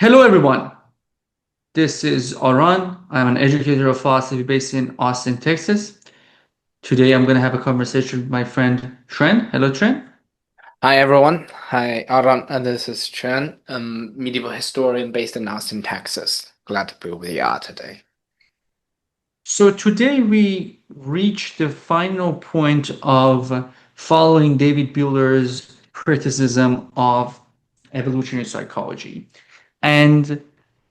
Hello, everyone. This is Aran. I'm an educator of philosophy based in Austin, Texas. Today, I'm going to have a conversation with my friend Tren. Hello, Tren. Hi everyone. Hi Aran, and this is Chen, medieval historian based in Austin, Texas. Glad to be with you today. So, today we reach the final point of following David Buehler's criticism of evolutionary psychology. And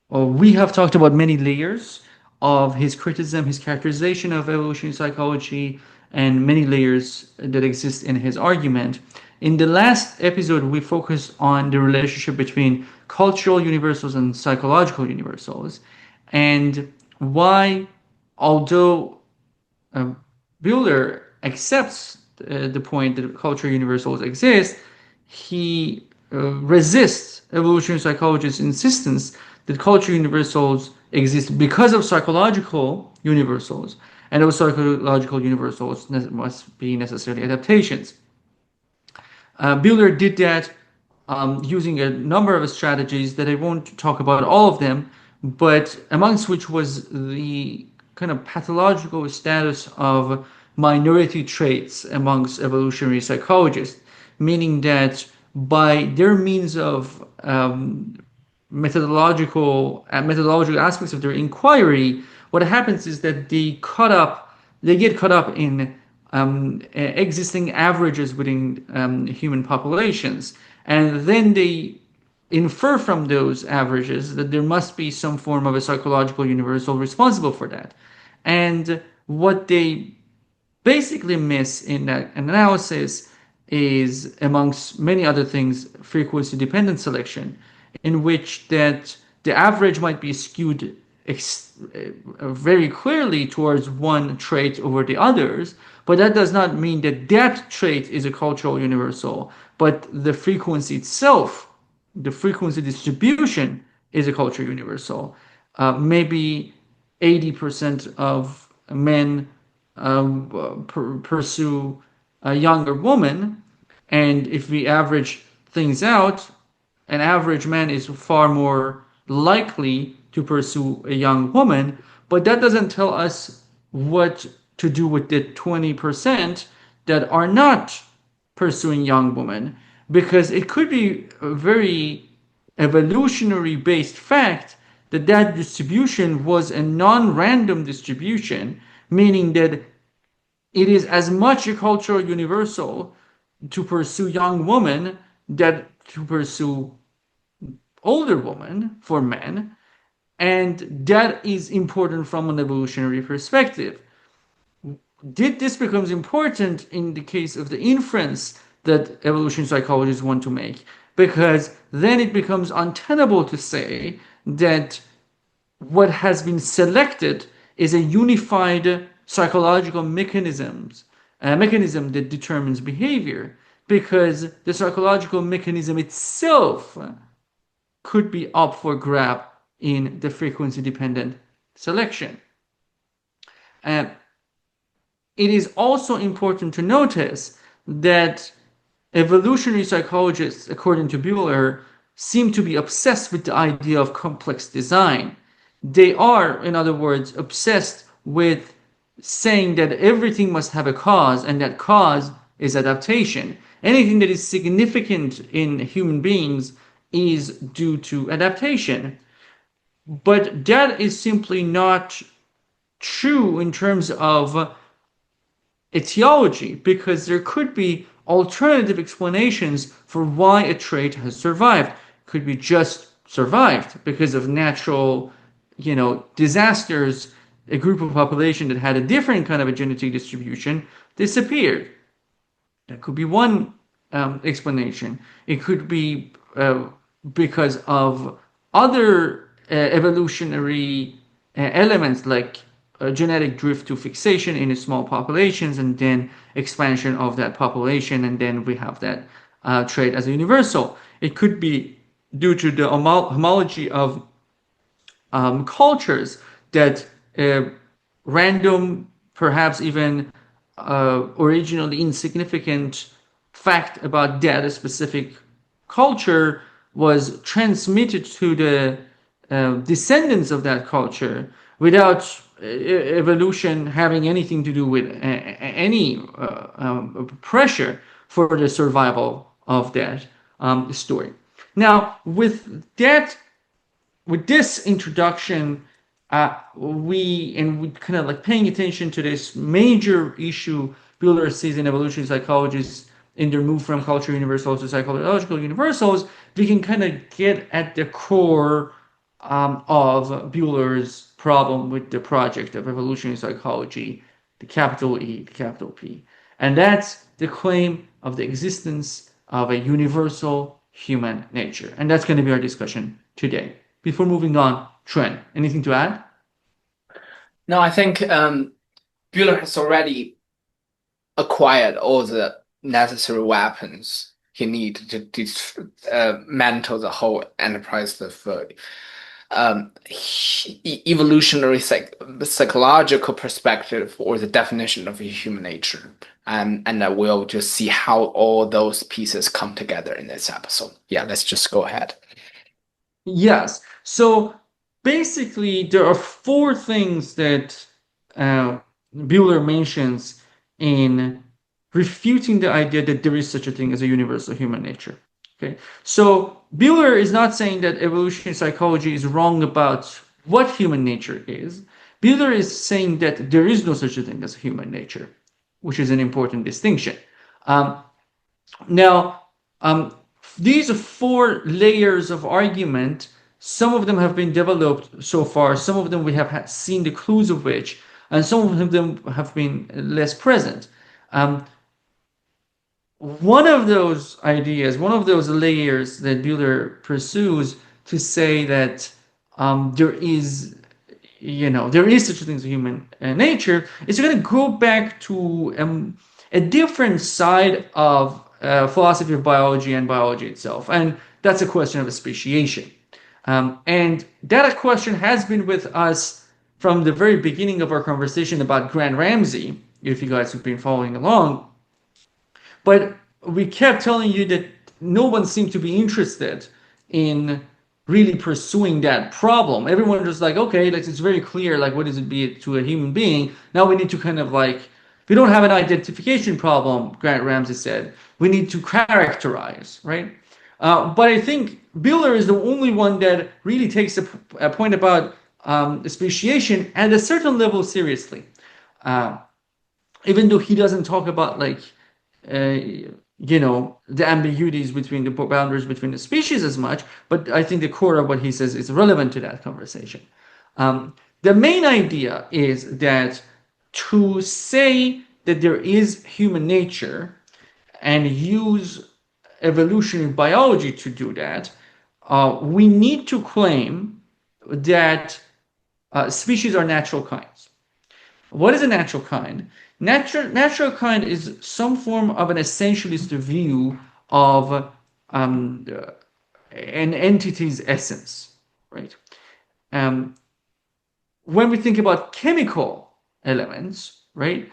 we have talked about many layers of his criticism, his characterization of evolutionary psychology, and many layers that exist in his argument. In the last episode, we focused on the relationship between cultural universals and psychological universals, and why, although uh, Buehler accepts the point that cultural universals exist, he resists evolutionary psychologists' insistence that cultural universals exist because of psychological universals, and those psychological universals must be necessarily adaptations. Buehler did that using a number of strategies that I won't talk about all of them, but amongst which was the kind of pathological status of minority traits amongst evolutionary psychologists, meaning that by their means of methodological aspects of their inquiry, what happens is that they get caught up in existing averages within human populations, and then they infer from those averages that there must be some form of a psychological universal responsible for that. And what they basically miss in that analysis is, amongst many other things, frequency dependent selection, in which that the average might be skewed very clearly towards one trait over the others, but that does not mean that that trait is a cultural universal, but the frequency itself, the frequency distribution, is a cultural universal. Maybe 80% of men pursue a younger woman, and if we average things out, an average man is far more likely to pursue a young woman, but that doesn't tell us what to do with the 20% that are not pursuing young women, because it could be a very evolutionary based fact that that distribution was a non-random distribution, meaning that it is as much a cultural universal to pursue young women that to pursue older women for men, and that is important from an evolutionary perspective. Did this becomes important in the case of the inference that evolution psychologists want to make, because then it becomes untenable to say that what has been selected is a unified psychological mechanism that determines behavior, because the psychological mechanism itself could be up for grab in the frequency dependent selection. Uh, it is also important to notice that evolutionary psychologists, according to Buehler, seem to be obsessed with the idea of complex design. They are, in other words, obsessed with saying that everything must have a cause, and that cause is adaptation. Anything that is significant in human beings is due to adaptation. But that is simply not true in terms of etiology, because there could be alternative explanations for why a trait has survived. It could be just survived because of natural, disasters. A group of population that had a different kind of a genetic distribution disappeared. That could be one explanation. It could be because of other evolutionary elements, like genetic drift to fixation in small populations, and then expansion of that population, and then we have that trait as a universal. It could be due to the homology of cultures, that random, perhaps even originally insignificant fact about that specific culture was transmitted to the descendants of that culture without evolution having anything to do with any pressure for the survival of that story. Now, with this introduction, we kind of like paying attention to this major issue Bueller sees in evolutionary psychologists in their move from culture universals to psychological universals. We can kind of get at the core of Bueller's problem with the project of evolutionary psychology, the capital E, the capital P, and that's the claim of the existence of a universal human nature, and that's going to be our discussion today. Before moving on, Trent, anything to add? No, I think Bueller has already acquired all the necessary weapons he needed to dismantle the whole enterprise of evolutionary psychological perspective or the definition of human nature. And we'll just see how all those pieces come together in this episode. Yeah, let's just go ahead. Yes. So basically, there are four things that Bueller mentions in refuting the idea that there is such a thing as a universal human nature. Okay. So Bueller is not saying that evolutionary psychology is wrong about what human nature is. Bueller is saying that there is no such a thing as human nature, which is an important distinction. Um, now, these four layers of argument, some of them have been developed so far, some of them we have seen the clues of which, and some of them have been less present. One of those ideas, one of those layers that Bueller pursues to say that there is, there is such a thing as human nature, is going to go back to a different side of philosophy of biology and biology itself, and that's a question of speciation. And that question has been with us from the very beginning of our conversation about Grant Ramsey, if you guys have been following along. But we kept telling you that no one seemed to be interested in really pursuing that problem. Everyone was like, okay, like it's very clear, like what does it be to a human being? Now we need to kind of like, we don't have an identification problem, Grant Ramsey said. We need to characterize, right? But I think Bueller is the only one that really takes a point about speciation at a certain level seriously. Uh, Even though he doesn't talk about like uh, the ambiguities between the boundaries between the species as much, but I think the core of what he says is relevant to that conversation. The main idea is that to say that there is human nature and use evolutionary biology to do that, we need to claim that species are natural kinds. What is a natural kind? Natural kind is some form of an essentialist view of an entity's essence, right? Um, when we think about chemical elements, right,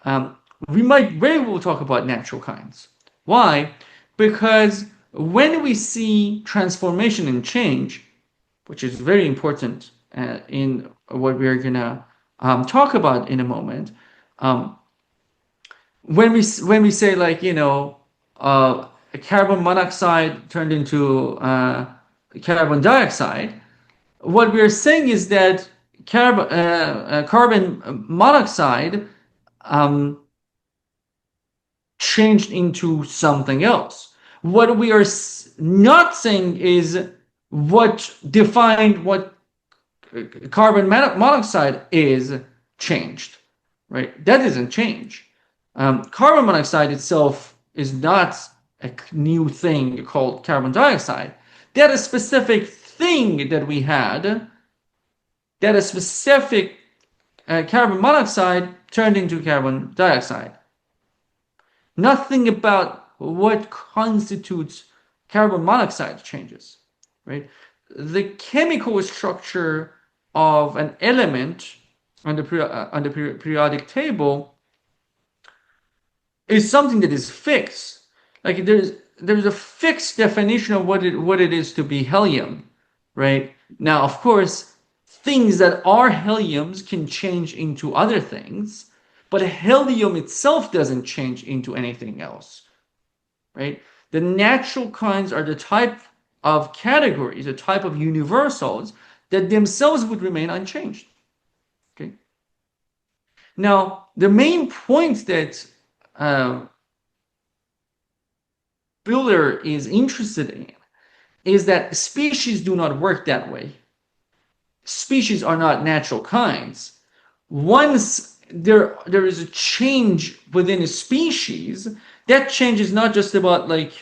um, we might very well talk about natural kinds. Why? Because when we see transformation and change, which is very important in what we're gonna talk about in a moment, um, when we say like carbon monoxide turned into carbon dioxide, what we're saying is that carbon monoxide um, changed into something else. What we are not saying is what defined what carbon monoxide is changed, right? That doesn't change. Carbon monoxide itself is not a new thing called carbon dioxide. That a specific thing that we had, that a specific carbon monoxide turned into carbon dioxide. Nothing about what constitutes carbon monoxide changes, right? The chemical structure of an element on the periodic table is something that is fixed. Like there's there's a fixed definition of what it is to be helium, right? Now, of course, things that are heliums can change into other things, but helium itself doesn't change into anything else, right? The natural kinds are the type of categories, the type of universals that themselves would remain unchanged. Okay. Now, the main point that uh, Buehler is interested in is that species do not work that way. Species are not natural kinds. Once there is a change within a species, that change is not just about like,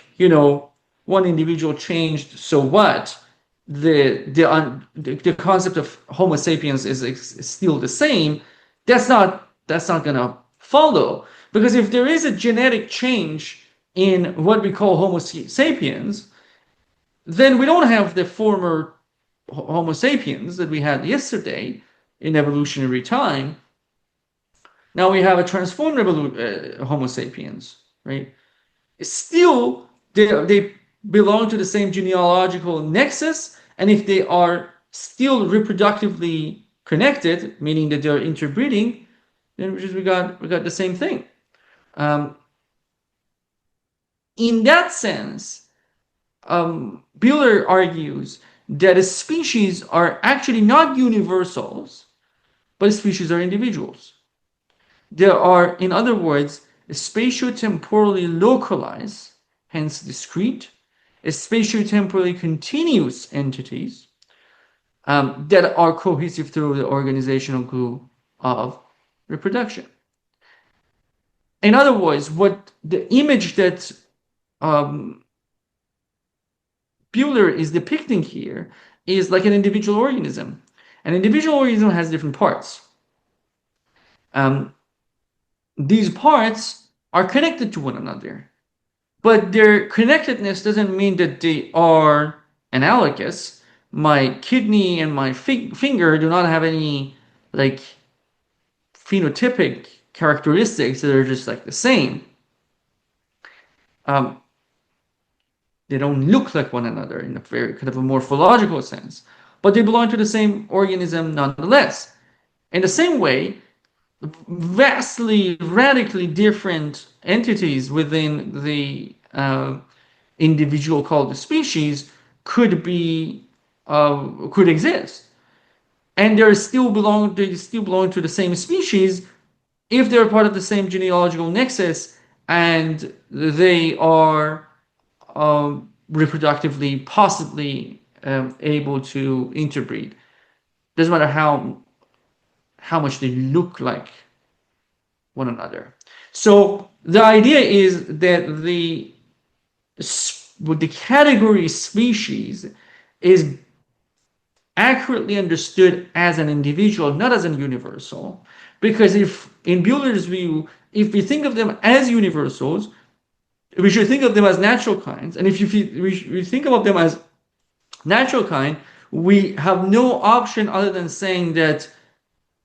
one individual changed, so what? The concept of Homo sapiens is still the same. That's not gonna follow, because if there is a genetic change in what we call Homo sapiens, then we don't have the former Homo sapiens that we had yesterday in evolutionary time. Now we have a transformed Homo sapiens, right? Still, they belong to the same genealogical nexus, and if they are still reproductively connected, meaning that they're interbreeding, then we got the same thing. Um, in that sense, Buehler argues that a species are actually not universals, but species are individuals. There are, in other words, spatiotemporally localized, hence discrete, spatiotemporally continuous entities that are cohesive through the organizational glue of reproduction. In other words, what the image that um, Buehler is depicting here is like an individual organism. An individual organism has different parts. Um, these parts are connected to one another, but their connectedness doesn't mean that they are analogous. My kidney and my finger do not have any like phenotypic characteristics that are just like the same. Um, they don't look like one another in a very kind of a morphological sense, but they belong to the same organism nonetheless. In the same way, vastly, radically different entities within the individual called the species could exist, and they still belong to the same species if they're part of the same genealogical nexus and they are reproductively possibly able to interbreed. Doesn't matter how much they look like one another. So the idea is that the category species is accurately understood as an individual, not as a universal. Because if, in Buehler's view, if we think of them as universals, we should think of them as natural kinds. And if we think about them as natural kind, we have no option other than saying that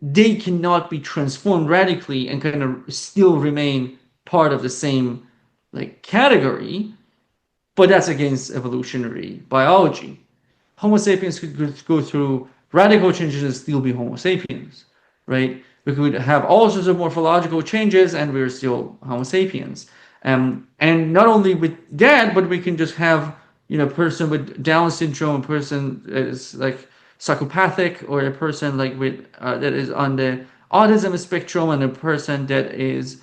they cannot be transformed radically and kind of still remain part of the same like category, but that's against evolutionary biology. Homo sapiens could go through radical changes and still be Homo sapiens, right? We could have all sorts of morphological changes and we're still Homo sapiens. And not only with that, but we can just have, a person with Down syndrome, a person that is like psychopathic, or a person like with that is on the autism spectrum, and a person that is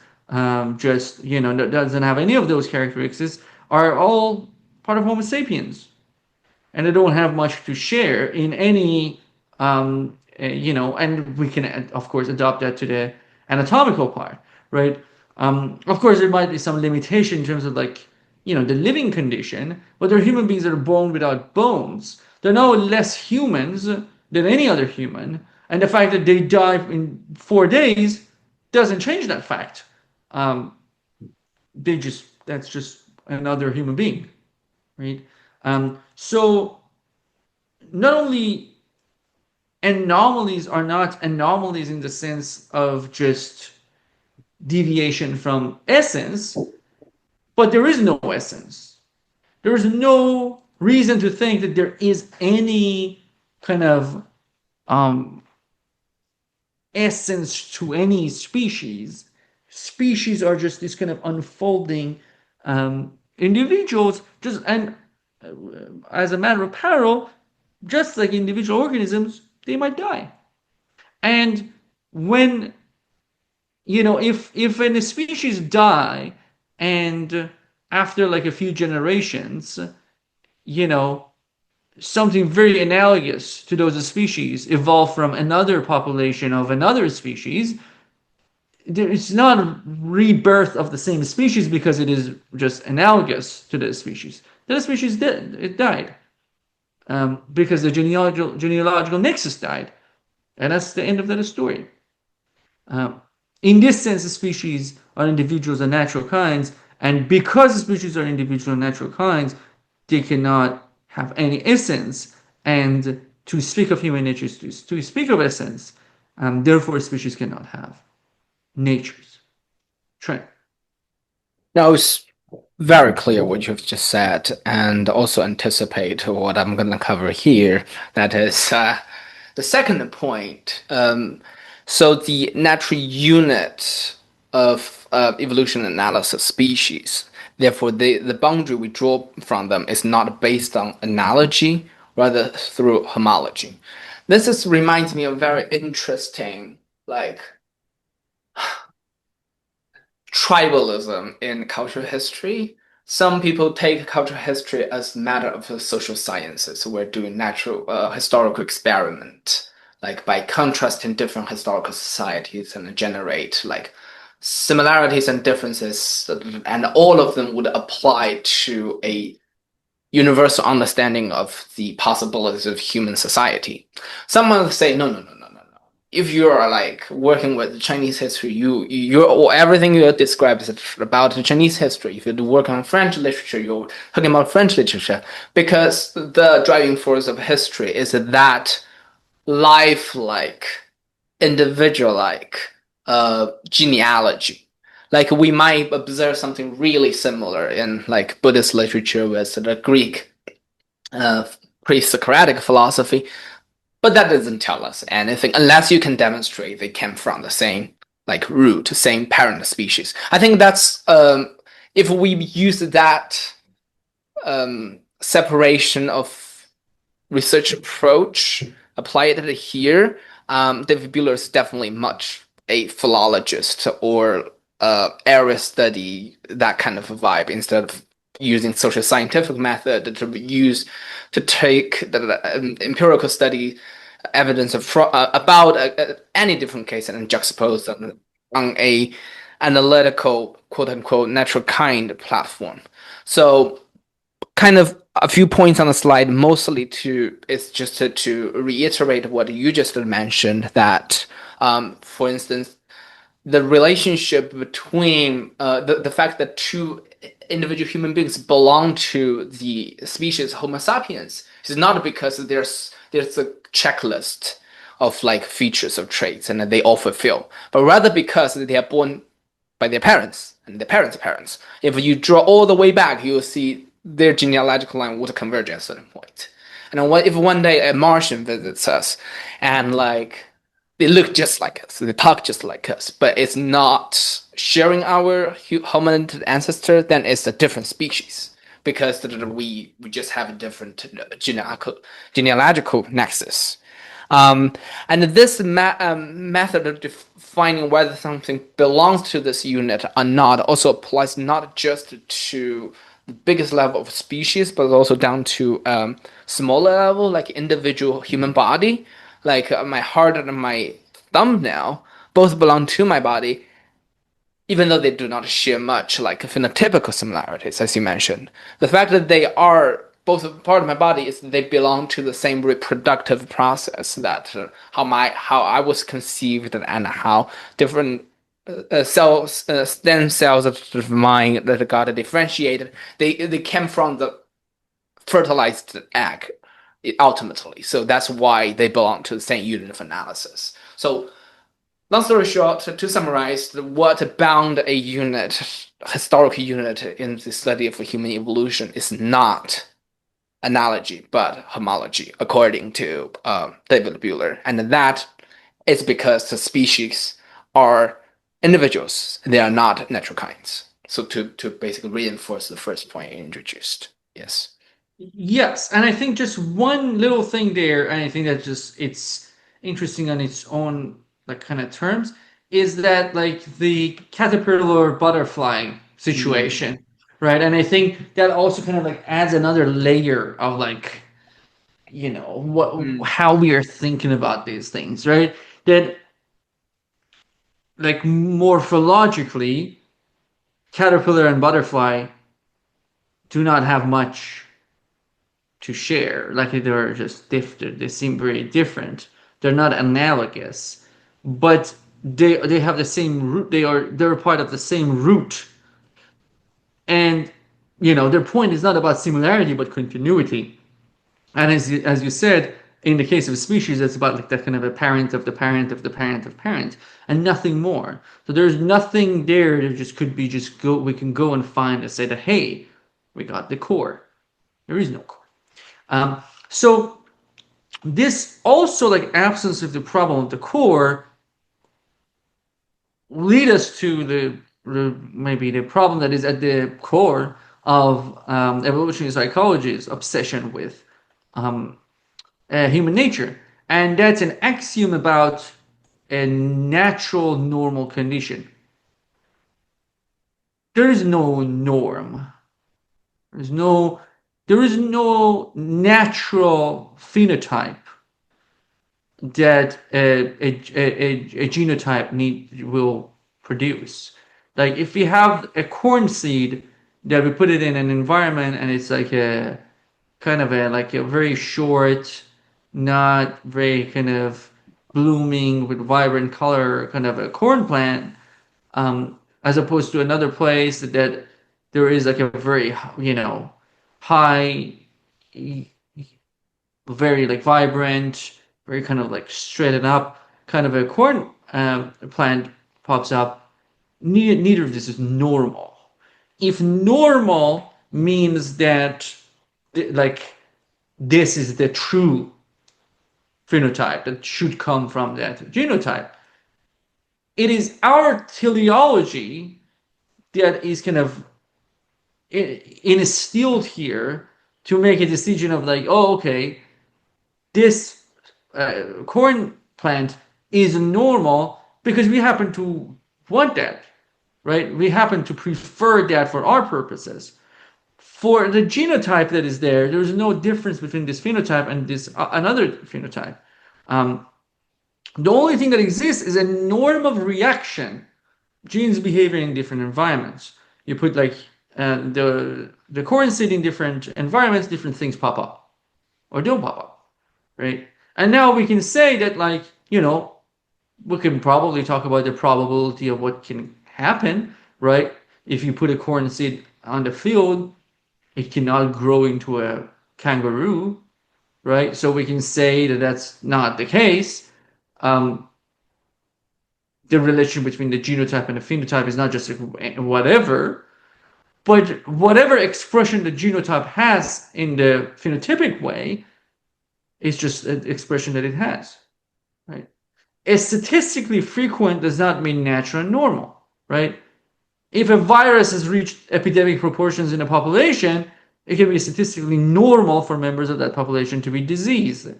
just, doesn't have any of those characteristics, are all part of Homo sapiens, and they don't have much to share in any and we can of course adopt that to the anatomical part, right? Of course there might be some limitation in terms of like, the living condition, but they're human beings that are born without bones. They're no less humans than any other human, and the fact that they die in 4 days doesn't change that fact. um, that's just another human being, right? So not only anomalies are not anomalies in the sense of just deviation from essence, but there is no essence. There is no reason to think that there is any kind of um, essence to any species. Species are just this kind of unfolding individuals, just and as a matter of parallel, just like individual organisms, they might die. And when if a species die and after like a few generations, you know, something very analogous to those species evolve from another population of another species, it's not a rebirth of the same species because it is just analogous to the species. The species did, it died because the genealogical nexus died. And that's the end of that story. Um, in this sense, the species are individuals and natural kinds, and because the species are individual and natural kinds, they cannot have any essence. And to speak of human nature is to speak of essence. Therefore, species cannot have natures. Trent. Now it's very clear what you've just said, and also anticipate what I'm going to cover here. That is the second point. So the natural unit of evolution analysis species. Therefore, the boundary we draw from them is not based on analogy, rather through homology. Reminds me of very interesting, like tribalism in cultural history. Some people take cultural history as a matter of the social sciences. We're doing natural historical experiment, like by contrasting different historical societies and generate like similarities and differences, and all of them would apply to a universal understanding of the possibilities of human society. Someone would say, no, no, no, no, no, no. If you are like working with Chinese history, everything you describe is about the Chinese history. If you work on French literature, you're talking about French literature, because the driving force of history is that lifelike, individual-like genealogy. Like we might observe something really similar in like Buddhist literature with the Greek uh, pre-Socratic philosophy, but that doesn't tell us anything unless you can demonstrate they came from the same like root, same parent species. I think that's if we use that separation of research approach, apply it here, David Buehler is definitely much a philologist or area study, that kind of a vibe, instead of using social scientific method to use to take the empirical study evidence of about any different case and juxtapose them on a analytical quote unquote natural kind platform. So kind of a few points on the slide, mostly to it's just to reiterate what you just mentioned, that for instance, the relationship between the fact that two individual human beings belong to the species Homo sapiens is not because there's a checklist of like features of traits and that they all fulfill, but rather because they are born by their parents and their parents' parents. If you draw all the way back, you will see their genealogical line would converge at a certain point. And if one day a Martian visits us and like they look just like us, they talk just like us, but it's not sharing our hominid ancestor, then it's a different species because we just have a different genealogical nexus. And this method of defining whether something belongs to this unit or not also applies not just to the biggest level of species, but also down to smaller level, like individual human body. Like my heart and my thumbnail both belong to my body, even though they do not share much like phenotypical similarities, as you mentioned. The fact that they are both part of my body is that they belong to the same reproductive process, that how I was conceived and how different cells, stem cells of mine that got differentiated, they came from the fertilized egg ultimately. So that's why they belong to the same unit of analysis. So Long story short, to summarize, what bound a unit, historical unit in the study of human evolution is not analogy, but homology, according to David Buehler. And that is because the species are individuals, they are not natural kinds. So to basically reinforce the first point you introduced. Yes. Yes, and I think just one little thing there, and I think that just it's interesting on its own like kind of terms, is that like the caterpillar butterfly Mm, situation, right? And I think that also kind of like adds another layer of like, what mm, how we are thinking about these things, right? That like morphologically, caterpillar and butterfly do not have much to share. Like they're just different. They seem very different. They're not analogous, but they have the same root. They're part of the same root, and their point is not about similarity but continuity. And as you said, in the case of species, it's about like that kind of a parent of the parent of the parent of parent, and nothing more. So there's nothing there that just could be just go. We can go and find and say that hey, we got the core. There is no core. So this also like absence of the problem of the core lead us to the maybe the problem that is at the core of evolutionary psychology's obsession with um, human nature, and that's an axiom about a natural normal condition. There is no norm. There's no there is no natural phenotype that a genotype will produce. Like if we have a corn seed that we put it in an environment and it's like a kind of a like a very short, not very kind of blooming with vibrant color kind of a corn plant, as opposed to another place that there is like a very high, very like vibrant, very kind of like straightened up kind of a corn plant pops up. Neither of this is normal. If normal means that like this is the true phenotype that should come from that genotype, it is our teleology that is kind of instilled here to make a decision of like, oh, okay, this corn plant is normal because we happen to want that, right? We happen to prefer that for our purposes. For the genotype that is there, there's no difference between this phenotype and this another phenotype. Um, the only thing that exists is a norm of reaction, genes behaving in different environments. You put like the corn seed in different environments, different things pop up or don't pop up, right? And now we can say that like we can probably talk about the probability of what can happen, right? If you put a corn seed on the field, it cannot grow into a kangaroo, right? So we can say that that's not the case. Um, the relation between the genotype and the phenotype is not just whatever, but whatever expression the genotype has in the phenotypic way is just an expression that it has, right? A statistically frequent does not mean natural and normal, right? If a virus has reached epidemic proportions in a population, it can be statistically normal for members of that population to be diseased.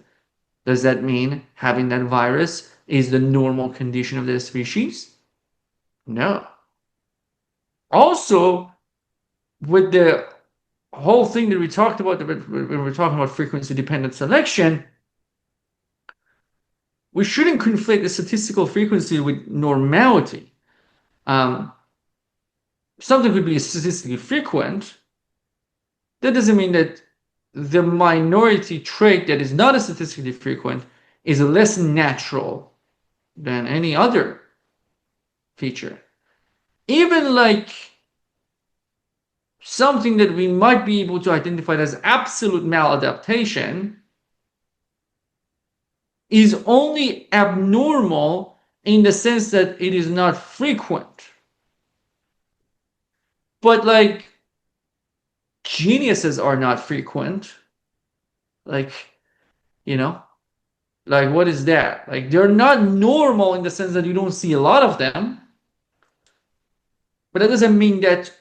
Does that mean having that virus is the normal condition of the species? No. Also, with the whole thing that we talked about when we're talking about frequency dependent selection, we shouldn't conflate the statistical frequency with normality. Um, Something could be statistically frequent. That doesn't mean that the minority trait that is not statistically frequent is less natural than any other feature. Even like something that we might be able to identify as absolute maladaptation is only abnormal in the sense that it is not frequent. But like geniuses are not frequent. Like, you know, like what is that? Like they're not normal in the sense that you don't see a lot of them, but that doesn't mean that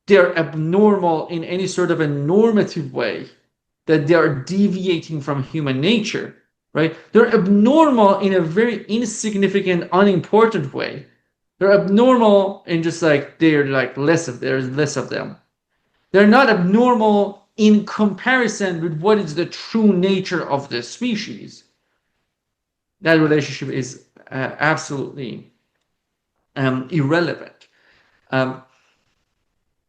they're abnormal in any sort of a normative way, that they are deviating from human nature, right? They're abnormal in a very insignificant, unimportant way. They're abnormal in just like they're like there's less of them. They're not abnormal in comparison with what is the true nature of the species. That relationship is absolutely irrelevant. Um,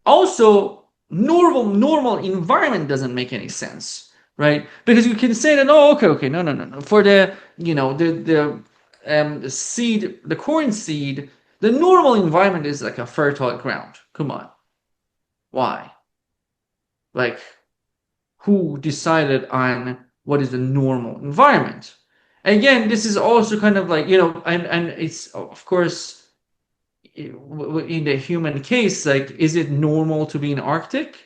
Also, normal environment doesn't make any sense, right? Because you can say that, oh, okay, no. For the the seed, the corn seed, the normal environment is like a fertile ground. Come on, why? Like, who decided on what is the normal environment? Again, this is also kind of like, and it's of course in the human case, like, is it normal to be in Arctic?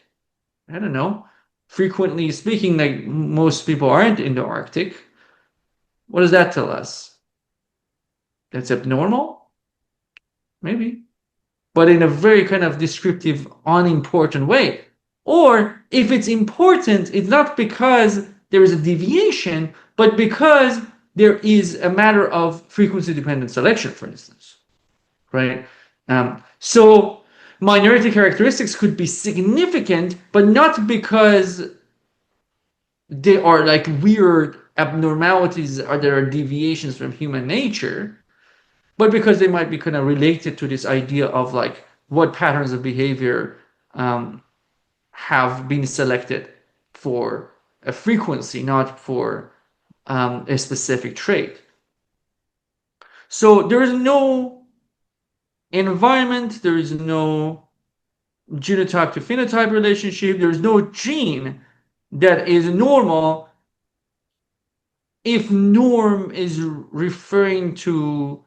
I don't know. Frequently speaking, like most people aren't in the Arctic. What does that tell us? That's abnormal? Maybe. But in a very kind of descriptive, unimportant way. Or if it's important, it's not because there is a deviation, but because there is a matter of frequency dependent selection, for instance. Right? So minority characteristics could be significant, but not because they are like weird abnormalities or there are deviations from human nature, but because they might be kind of related to this idea of like what patterns of behavior um, have been selected for a frequency, not for a specific trait. So there is no environment, there is no genotype to phenotype relationship, there is no gene that is normal if norm is referring to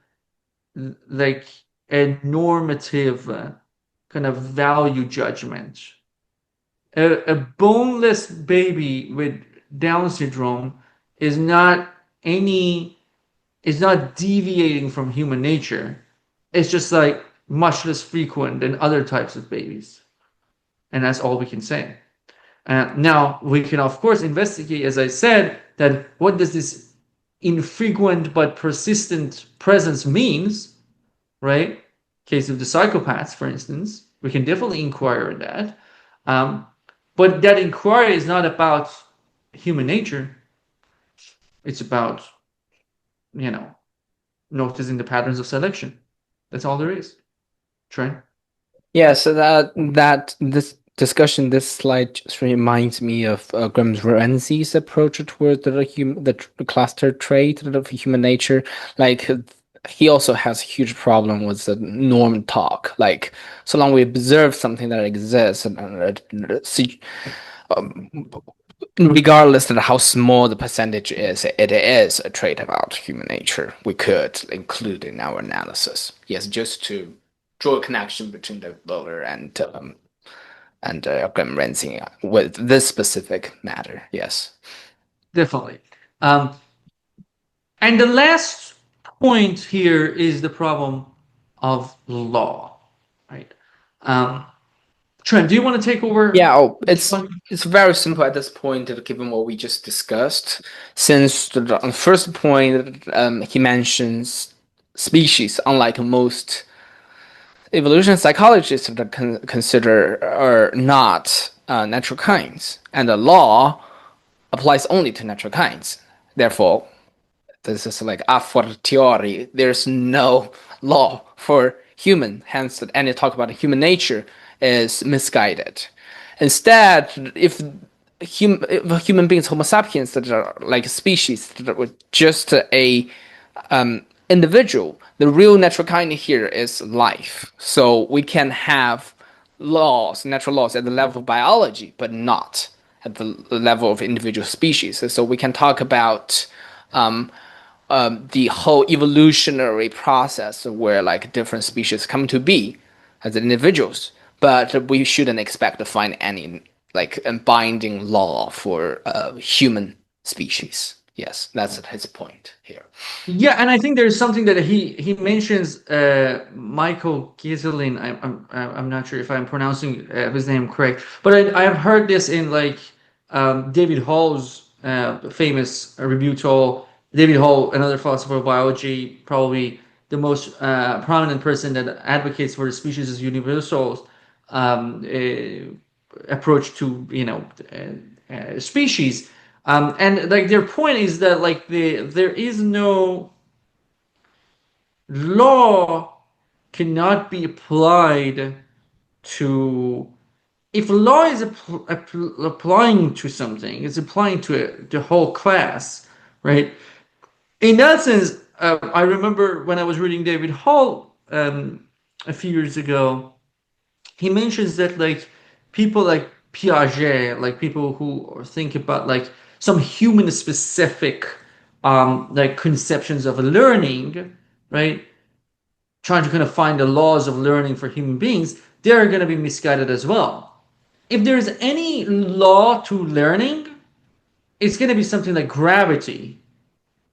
like a normative kind of value judgment. A boneless baby with Down syndrome is not any is not deviating from human nature. It's just like much less frequent than other types of babies. And that's all we can say. Now, we can, of course, investigate, as I said, that what does this infrequent but persistent presence means, right? Case of the psychopaths, for instance, we can definitely inquire in that. Um, but that inquiry is not about human nature. It's about, you know, noticing the patterns of selection. That's all there is. Trent? Yeah, so that this discussion, this slide just reminds me of Grimm-Renzi's approach toward the cluster trait of human nature. Like he also has a huge problem with the norm talk. Like so long we observe something that exists and see, um, regardless of how small the percentage is, it is a trait about human nature we could include in our analysis. Yes, just to draw a connection between the Bowler and Renzi with this specific matter. Yes. Definitely. Um, and the last point here is the problem of law, right? Um, Trent, do you want to take over Yeah, oh, this one? it's very simple at this point, given what we just discussed. Since on the first point, he mentions species, unlike most evolution psychologists that consider are not natural kinds, and the law applies only to natural kinds. Therefore, this is like a fortiori. There's no law for human. Hence, any talk about human nature is misguided. Instead, if human beings, Homo sapiens, that are like a species, that were just a individual, the real natural kind here is life. So we can have laws, natural laws, at the level of biology, but not at the level of individual species. So we can talk about the whole evolutionary process where like different species come to be as individuals, but we shouldn't expect to find any like a binding law for human species. Yes, that's his point here. Yeah, and I think there's something that he mentions. Michael Gieselin. I'm not sure if I'm pronouncing his name correct, but I have heard this in like David Hall's famous review tool. David Hall, another philosopher of biology, probably the most prominent person that advocates for the species as universals approach to species. And like their point is that like there is no law cannot be applied to if law is applying to something, it's applying to the whole class, right? In that sense, I remember when I was reading David Hall a few years ago, he mentions that like people like Piaget, like people who think about like some human specific like conceptions of learning, right? Trying to kind of find the laws of learning for human beings, they're going to be misguided as well. If there's any law to learning, it's going to be something like gravity.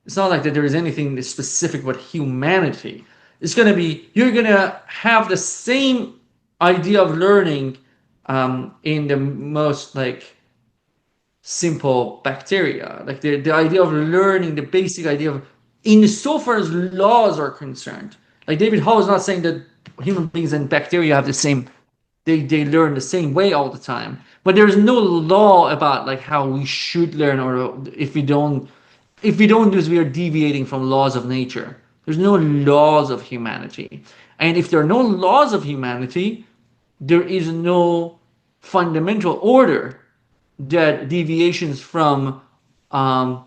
It's not like that there is anything specific about humanity. It's going to be, you're going to have the same idea of learning in the most like simple bacteria. Like the idea of learning, the basic idea of, in so far as laws are concerned, like David Hall is not saying that human beings and bacteria have the same, they learn the same way all the time. But there's no law about like how we should learn, or if we don't do this, we are deviating from laws of nature. There's no laws of humanity. And if there are no laws of humanity, there is no fundamental order that deviations from um,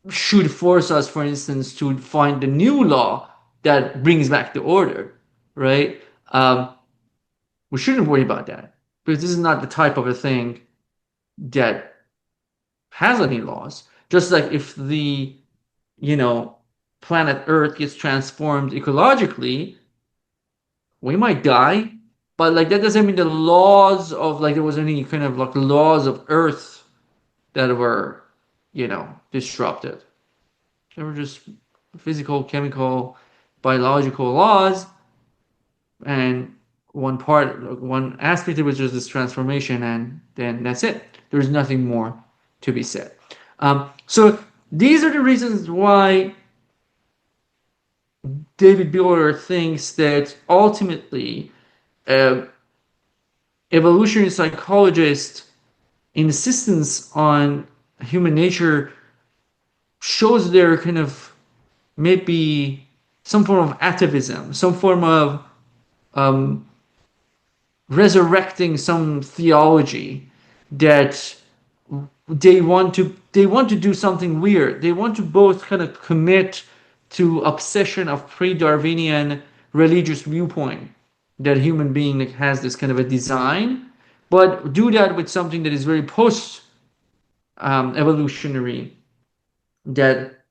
should force us, for instance, to find the new law that brings back the order, right? We shouldn't worry about that because this is not the type of a thing that has any laws. Just like if the, you know, planet Earth gets transformed ecologically, we might die, but like that doesn't mean the laws of like there was any kind of like laws of Earth that were, disrupted. They were just physical, chemical, biological laws, and one aspect of it was just this transformation, and then that's it. There's nothing more to be said. So these are the reasons why David Buehler thinks that ultimately, uh, evolutionary psychologists' insistence on human nature shows their kind of maybe some form of atavism, some form of um, resurrecting some theology that they want to do something weird. They want to both kind of commit to obsession of pre-Darwinian religious viewpoint that human being like, has this kind of a design, but do that with something that is very post evolutionary that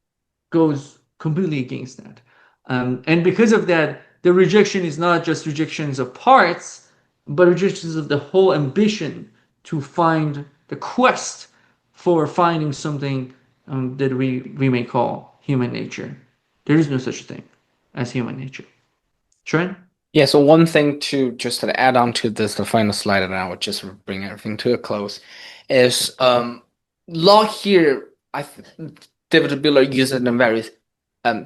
goes completely against that. And because of that, the rejection is not just rejections of parts, but rejections of the whole ambition to find the quest for finding something that we may call human nature. There is no such thing as human nature. Trent? Yeah, so one thing to just to add on to this, the final slide, and I would just bring everything to a close, is law here. David Buehler uses it in a very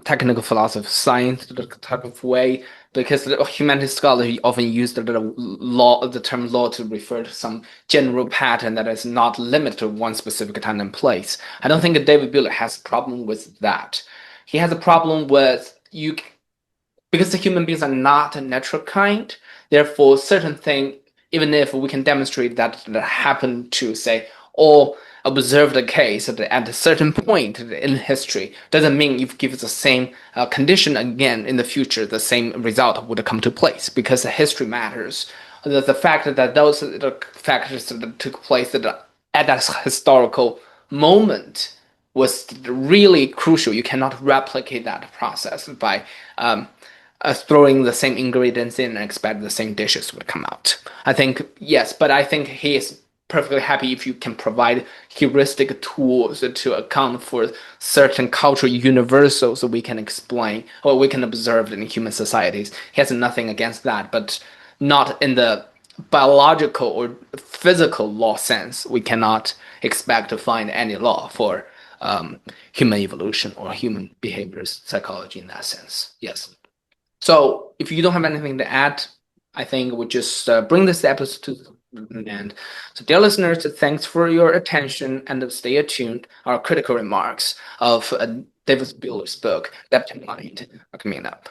technical philosophy, science type of way, because the humanities scholars often use the term law to refer to some general pattern that is not limited to one specific time and place. I don't think that David Buehler has a problem with that. He has a problem with you because the human beings are not a natural kind. Therefore, certain thing, even if we can demonstrate that happened to say or observe the case at a certain point in history, doesn't mean if give the same condition again in the future, the same result would come to place because the history matters. The fact that those factors that took place at that historical moment was really crucial. You cannot replicate that process by throwing the same ingredients in and expect the same dishes would come out. I think, yes, but I think he is perfectly happy if you can provide heuristic tools to account for certain cultural universals we can explain or we can observe in human societies. He has nothing against that, but not in the biological or physical law sense. We cannot expect to find any law for human evolution or human behaviors psychology in that sense. Yes. So if you don't have anything to add, I think we'll just bring this episode to an end. So, dear listeners, thanks for your attention and stay attuned. Our critical remarks of David Bueller's book, Depth Mind, are coming up.